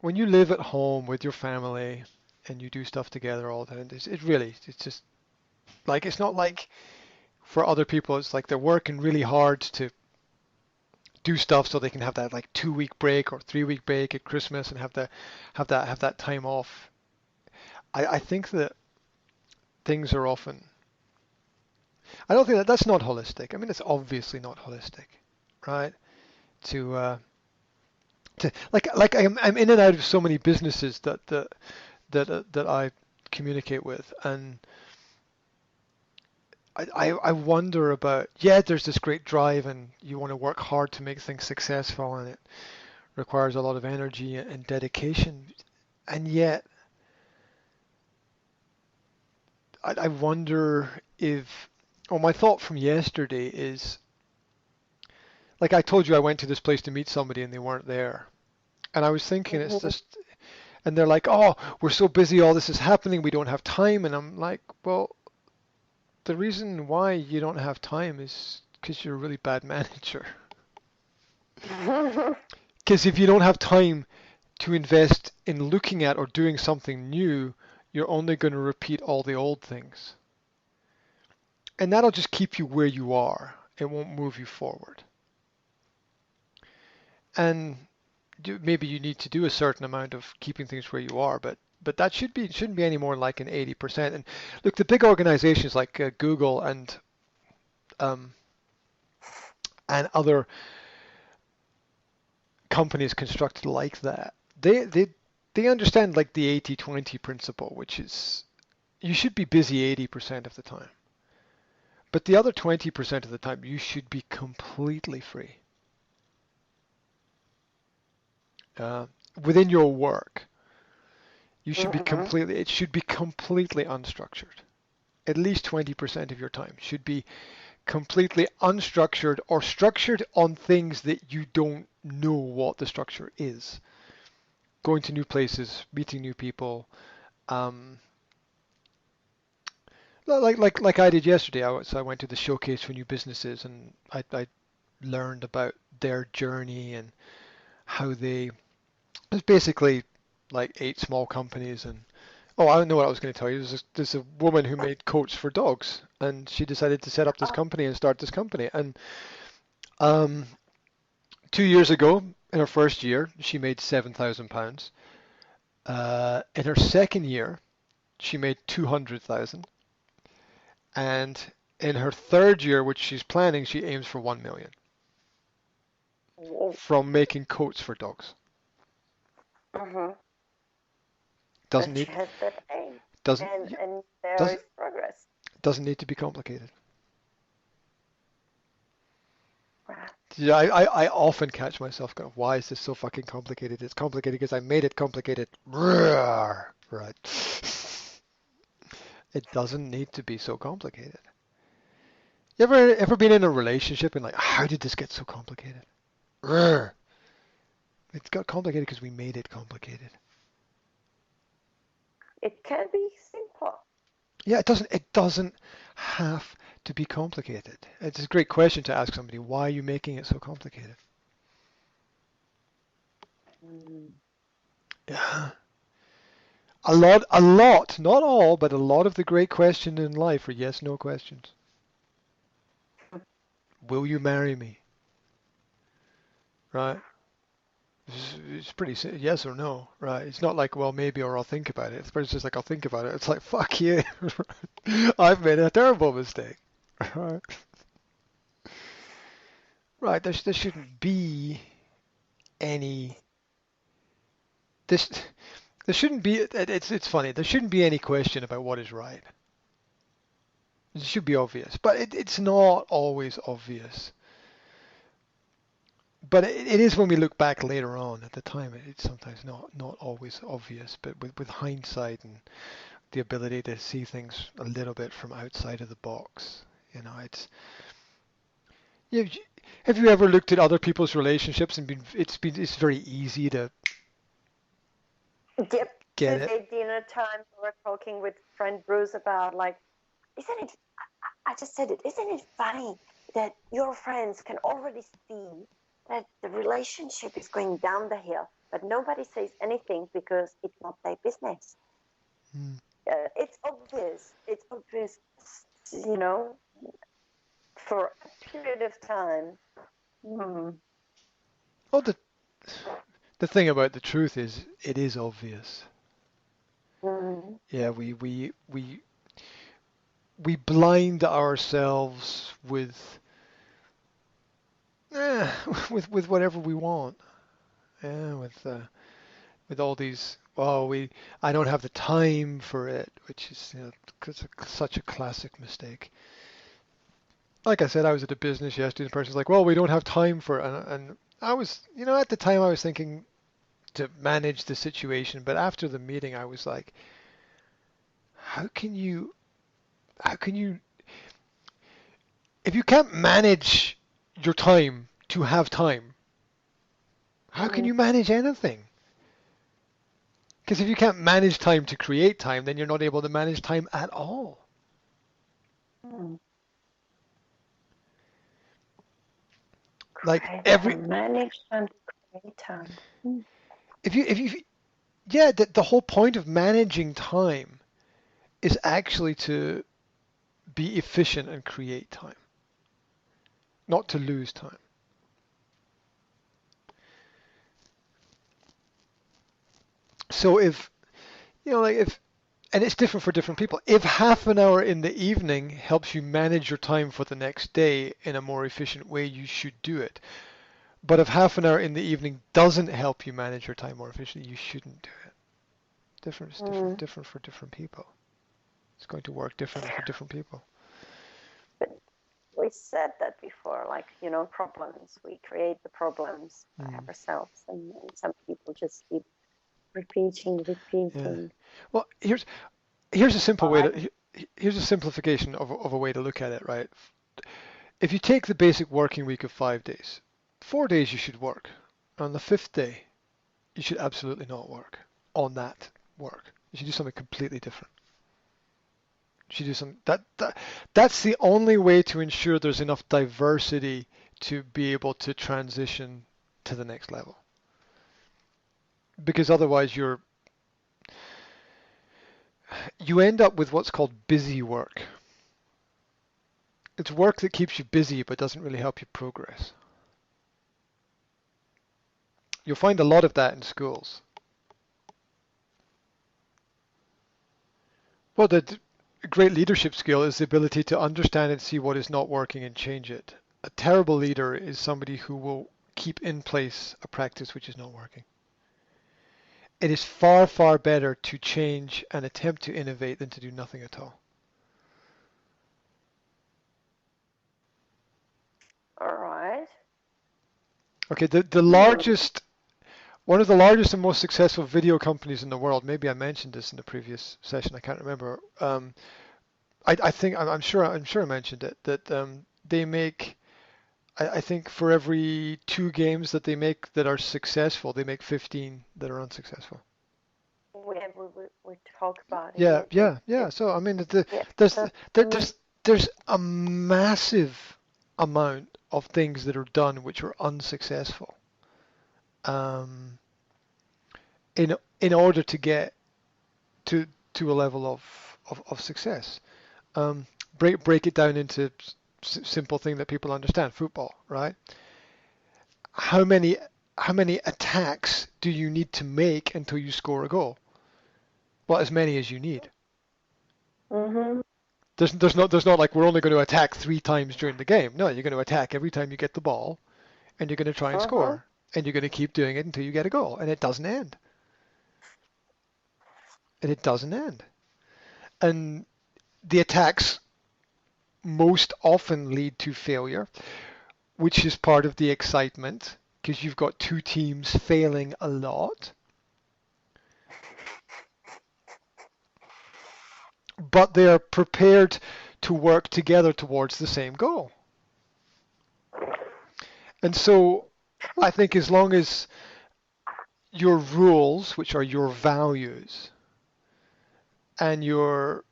when you live at home with your family and you do stuff together all the time, it's just like, it's not like for other people, it's like they're working really hard to do stuff so they can have that like 2 week break or 3 week break at Christmas and have that time off. I think that things are often, I don't think that's not holistic. I mean, it's obviously not holistic, right? To like I'm in and out of so many businesses that I communicate with, and I wonder about, yeah, there's this great drive and you want to work hard to make things successful, and it requires a lot of energy and dedication, and yet I wonder if, well, my thought from yesterday is, like I told you, I went to this place to meet somebody and they weren't there. And I was thinking, it's Mhm. just, and they're like, oh, we're so busy, all this is happening, we don't have time. And I'm like, well, the reason why you don't have time is because you're a really bad manager. Because if you don't have time to invest in looking at or doing something new, you're only going to repeat all the old things. And that'll just keep you where you are. It won't move you forward. And maybe you need to do a certain amount of keeping things where you are, but that shouldn't be any more like an 80%. And look, the big organizations like Google um, and other companies constructed like that, they understand like the 80/20 principle, which is you should be busy 80% of the time, but the other 20% of the time you should be completely free uh, within your work. You should be Mhm. completely. It should be completely unstructured. At least 20% of your time should be completely unstructured or structured on things that you don't know what the structure is. Going to new places, meeting new people. Um, like I did yesterday. I went to the showcase for new businesses, and I learned about their journey and how they. It's basically like 8 small companies, and oh, I don't know what I was going to tell you. There's a woman who made coats for dogs, and she decided to set up this Oh, company and start this company. And um, 2 years ago, in her first year, she made £7,000. In her second year, she made 200,000, and in her third year, which she's planning, she aims for 1 million whoa. from making coats for dogs. Mhm. Doesn't But need she has that aim, doesn't and there doesn't is progress. doesn't need to be complicated. Wow. Yeah, I often catch myself going, why is this so fucking complicated? It's complicated because I made it complicated. Right. It doesn't need to be so complicated. You ever been in a relationship and like, how did this get so complicated? It got complicated because we made it complicated. It can be simple. Yeah, it doesn't have to be complicated. It's a great question to ask somebody, why are you making it so complicated? Mm. Yeah. A lot, not all, but a lot of the great questions in life are yes, no questions. Will you marry me? Right? It's pretty yes or no, right? It's not like, well, maybe, or I'll think about it. It's just like, I'll think about it. It's like, fuck you. I've made a terrible mistake. Right? Right. There shouldn't be any. This. There shouldn't be. It's funny. There shouldn't be any question about what is right. It should be obvious, but it's not always obvious. But it is when we look back later on. At the time, it's sometimes not always obvious. But with hindsight and the ability to see things a little bit from outside of the box, it's. Yeah, have you ever looked at other people's relationships and it's very easy to Yep. get it. Today dinner time, we were talking with friend Bruce about like, isn't it? I just said it. Isn't it funny that your friends can already see that the relationship is going down the hill? but nobody says anything because it's not their business. Mm. It's obvious. It's obvious, you know, for a period of time. Hmm. Well, the thing about the truth is, it is obvious. Mm. Yeah, we blind ourselves with eh, with whatever we want. Yeah, with all these. Oh, I don't have the time for it, which is such a classic mistake. Like I said, I was at a business yesterday. The person's like, "Well, we don't have time for it," and I was, at the time I was thinking to manage the situation, but after the meeting, I was like, "How can you? How can you? If you can't manage your time to have time, how can Mm. you manage anything? Because if you can't manage time to create time, then you're not able to manage time at all. Mm. Like Create every time, manage time, create time. Mm. if you yeah, the whole point of managing time is actually to be efficient and create time, not to lose time. So if like if and it's different for different people. If half an hour in the evening helps you manage your time for the next day in a more efficient way, you should do it. But if half an hour in the evening doesn't help you manage your time more efficiently, you shouldn't do it. Different is different, Mm. different for different people. It's going to work differently for different people. But we said that before, like, problems. We create the problems by Mm, ourselves, and some people just keep repeating, yeah. repeating. Well, here's a simple way But to here's a simplification of a way to look at it, right? If you take the basic working week of 5 days, 4 days you should work. On the fifth day, you should absolutely not work on that work. You should do something completely different. You should do some that's the only way to ensure there's enough diversity to be able to transition to the next level. Because otherwise you end up with what's called busy work. It's work that keeps you busy but doesn't really help you progress. You'll find a lot of that in schools. Well, the great leadership skill is the ability to understand and see what is not working and change it. A terrible leader is somebody who will keep in place a practice which is not working. It is far, far better to change and attempt to innovate than to do nothing at all. all right. Okay, the Hmm. largest, one of the largest and most successful video companies in the world, maybe I mentioned this in the previous session, I can't remember. I think, I'm sure I mentioned it, that they make, I think for every 2 games that they make that are successful, they make 15 that are unsuccessful. We talk about it. Yeah, It, yeah, yeah. it So I mean, yeah. there's Uh, there, mm, there's a massive amount of things that are done which are unsuccessful, um, in order to get to to a level of success. Um, break it down into simple thing that people understand. Football, right? How many how many attacks do you need to make until you score a goal? Well, as many as you need. mhm. There's not like we're only going to attack 3 times during the game. No, you're going to attack every time you get the ball, and you're going to try and Uh-huh. score, and you're going to keep doing it until you get a goal, and it doesn't end, and it doesn't end. And the attacks most often lead to failure, which is part of the excitement because you've got two teams failing a lot, but they are prepared to work together towards the same goal. And so I think as long as your rules, which are your values, and your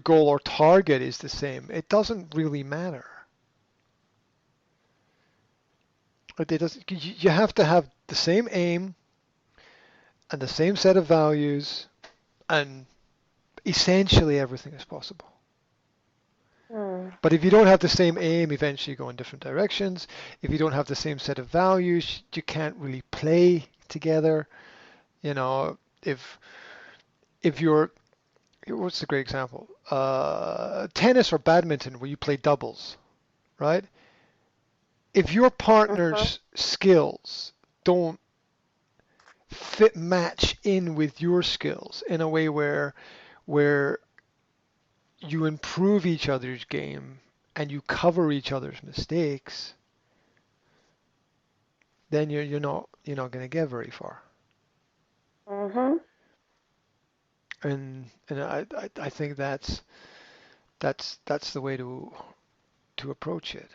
goal or target is the same, it doesn't really matter. It doesn't. You have to have the same aim, and the same set of values, and essentially everything is possible. Mm. But if you don't have the same aim, eventually you go in different directions. If you don't have the same set of values, you can't really play together. You know, if you're, what's a great example? Tennis or badminton, where you play doubles, right? If your Mhm. partner's skills don't fit match in with your skills in a way where you improve each other's game and you cover each other's mistakes, then you're not going to get very far. Mhm. And I think that's the way to approach it.